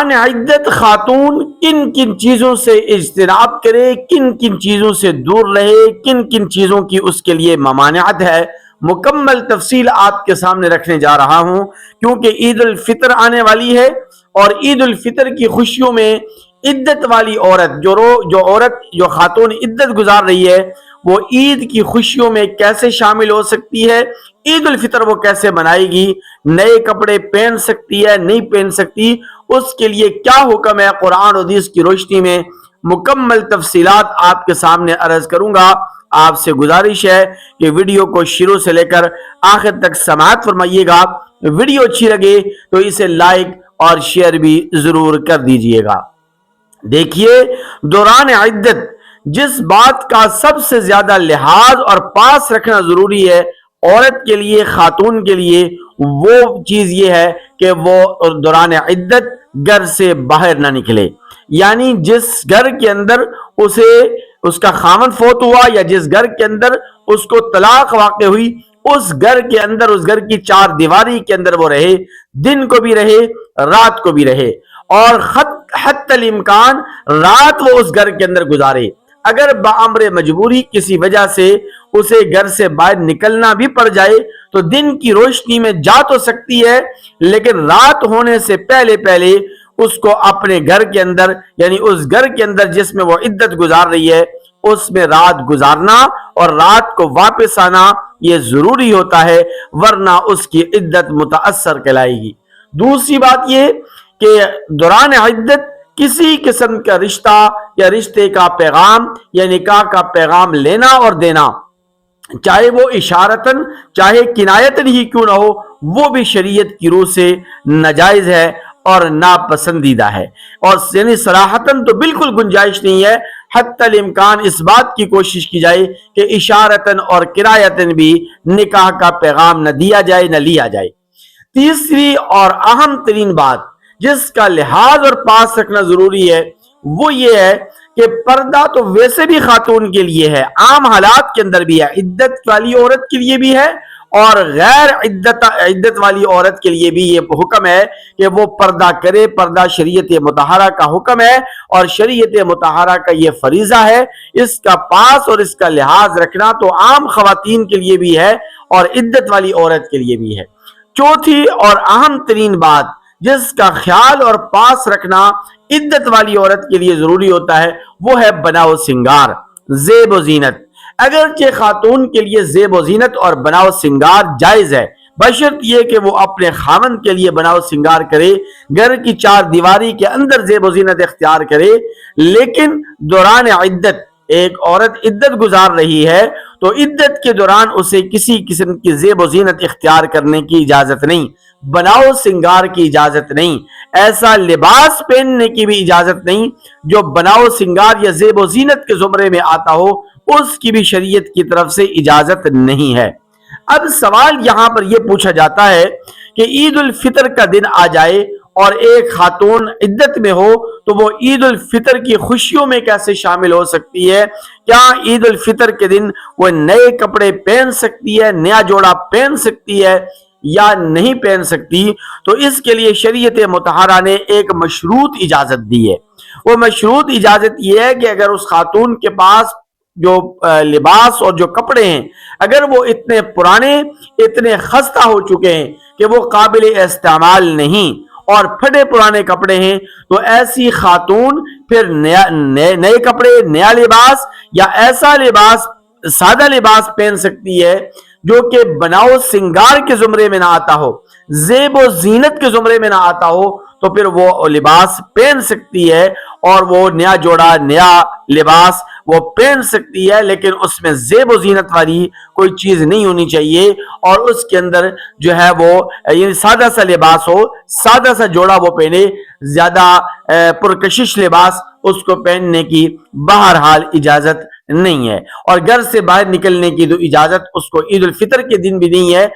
دوران عدت خاتون کن کن چیزوں سے اجتناب کرے، کن کن چیزوں سے دور رہے، کن کن چیزوں کی اس کے لیے ممانعت ہے، مکمل تفصیل آپ کے سامنے رکھنے جا رہا ہوں، کیونکہ عید الفطر آنے والی ہے اور عید الفطر کی خوشیوں میں عدت والی عورت جو خاتون عدت گزار رہی ہے وہ عید کی خوشیوں میں کیسے شامل ہو سکتی ہے، عید الفطر وہ کیسے منائے گی، نئے کپڑے پہن سکتی ہے نہیں پہن سکتی، اس کے لیے کیا حکم ہے، قرآن و حدیث کی روشنی میں مکمل تفصیلات آپ کے سامنے عرض کروں گا۔ آپ سے گزارش ہے کہ ویڈیو کو شروع سے لے کر آخر تک سماعت فرمائیے گا۔ ویڈیو اچھی لگے تو اسے لائک اور شیئر بھی ضرور کر دیجئے گا۔ دیکھیے، دوران عدت جس بات کا سب سے زیادہ لحاظ اور پاس رکھنا ضروری ہے عورت کے لیے، خاتون کے لیے، وہ چیز یہ ہے کہ وہ دوران عدت گھر سے باہر نہ نکلے۔ یعنی جس گھر کے اندر اس کا خاوند فوت ہوا یا جس گھر کے اندر اس کو طلاق واقع ہوئی، اس گھر کے اندر، اس گھر کی چار دیواری کے اندر وہ رہے، دن کو بھی رہے، رات کو بھی رہے، اور حتی الامکان رات وہ اس گھر کے اندر گزارے۔ اگر بامر مجبوری کسی وجہ سے اسے گھر سے باہر نکلنا بھی پڑ جائے تو دن کی روشنی میں جا تو سکتی ہے، لیکن رات ہونے سے پہلے اس کو اپنے گھر کے اندر، یعنی اس گھر کے اندر جس میں وہ عدت گزار رہی ہے، اس میں رات گزارنا اور رات کو واپس آنا یہ ضروری ہوتا ہے، ورنہ اس کی عدت متاثر کہلائے گی۔ دوسری بات یہ کہ دوران عدت کسی قسم کا رشتہ یا رشتے کا پیغام یا نکاح کا پیغام لینا اور دینا، چاہے وہ اشارتاً چاہے کنایتاً ہی کیوں نہ ہو، وہ بھی شریعت کی روح سے ناجائز ہے اور ناپسندیدہ ہے، اور یعنی صراحتاً تو بالکل گنجائش نہیں ہے۔ حتی الامکان اس بات کی کوشش کی جائے کہ اشارتاً اور کنایتاً بھی نکاح کا پیغام نہ دیا جائے نہ لیا جائے۔ تیسری اور اہم ترین بات جس کا لحاظ اور پاس رکھنا ضروری ہے وہ یہ ہے کہ پردہ تو ویسے بھی خاتون کے لیے ہے، عام حالات کے اندر بھی ہے، عدت والی عورت کے لیے بھی ہے اور غیر عدت والی عورت کے لیے بھی یہ حکم ہے کہ وہ پردہ کرے۔ پردہ شریعت مطہرہ کا حکم ہے اور شریعت مطہرہ کا یہ فریضہ ہے، اس کا پاس اور اس کا لحاظ رکھنا تو عام خواتین کے لیے بھی ہے اور عدت والی عورت کے لیے بھی ہے۔ چوتھی اور اہم ترین بات جس کا خیال اور پاس رکھنا عدت والی عورت کے لیے ضروری ہوتا ہے وہ ہے بناؤ سنگار، زیب و زینت۔ اگرچہ خاتون کے لیے زیب و زینت اور بناؤ سنگار جائز ہے، بشرط یہ کہ وہ اپنے خاوند کے لیے بناؤ سنگار کرے، گھر کی چار دیواری کے اندر زیب و زینت اختیار کرے، لیکن دوران عدت ایک عورت عدت گزار رہی ہے تو عدت کے دوران اسے کسی قسم کی زیب و زینت اختیار کرنے کی اجازت نہیں، بناؤ سنگار کی اجازت نہیں، ایسا لباس پہننے کی بھی اجازت نہیں جو بناؤ سنگار یا زیب و زینت کے زمرے میں آتا ہو، اس کی بھی شریعت کی طرف سے اجازت نہیں ہے۔ اب سوال یہاں پر یہ پوچھا جاتا ہے کہ عید الفطر کا دن آ جائے اور ایک خاتون عدت میں ہو تو وہ عید الفطر کی خوشیوں میں کیسے شامل ہو سکتی ہے؟ کیا عید الفطر کے دن وہ نئے کپڑے پہن سکتی ہے، نیا جوڑا پہن سکتی ہے یا نہیں پہن سکتی؟ تو اس کے لیے شریعت مطہرہ نے ایک مشروط اجازت دی ہے۔ وہ مشروط اجازت یہ ہے کہ اگر اس خاتون کے پاس جو لباس اور جو کپڑے ہیں اگر وہ اتنے پرانے، اتنے خستہ ہو چکے ہیں کہ وہ قابل استعمال نہیں اور پھٹے پرانے کپڑے ہیں، تو ایسی خاتون پھر نئے کپڑے، نیا لباس یا ایسا لباس، سادہ لباس پہن سکتی ہے جو کہ بناؤ سنگار کے زمرے میں نہ آتا ہو، زیب و زینت کے زمرے میں نہ آتا ہو، تو پھر وہ لباس پہن سکتی ہے اور وہ نیا جوڑا، نیا لباس وہ پہن سکتی ہے، لیکن اس میں زیب و زینت والی کوئی چیز نہیں ہونی چاہیے، اور اس کے اندر جو ہے وہ یعنی سادہ سا لباس ہو، سادہ سا جوڑا وہ پہنے، زیادہ پرکشش لباس اس کو پہننے کی بہرحال اجازت نہیں ہے، اور گھر سے باہر نکلنے کی تو اجازت اس کو عید الفطر کے دن بھی نہیں ہے۔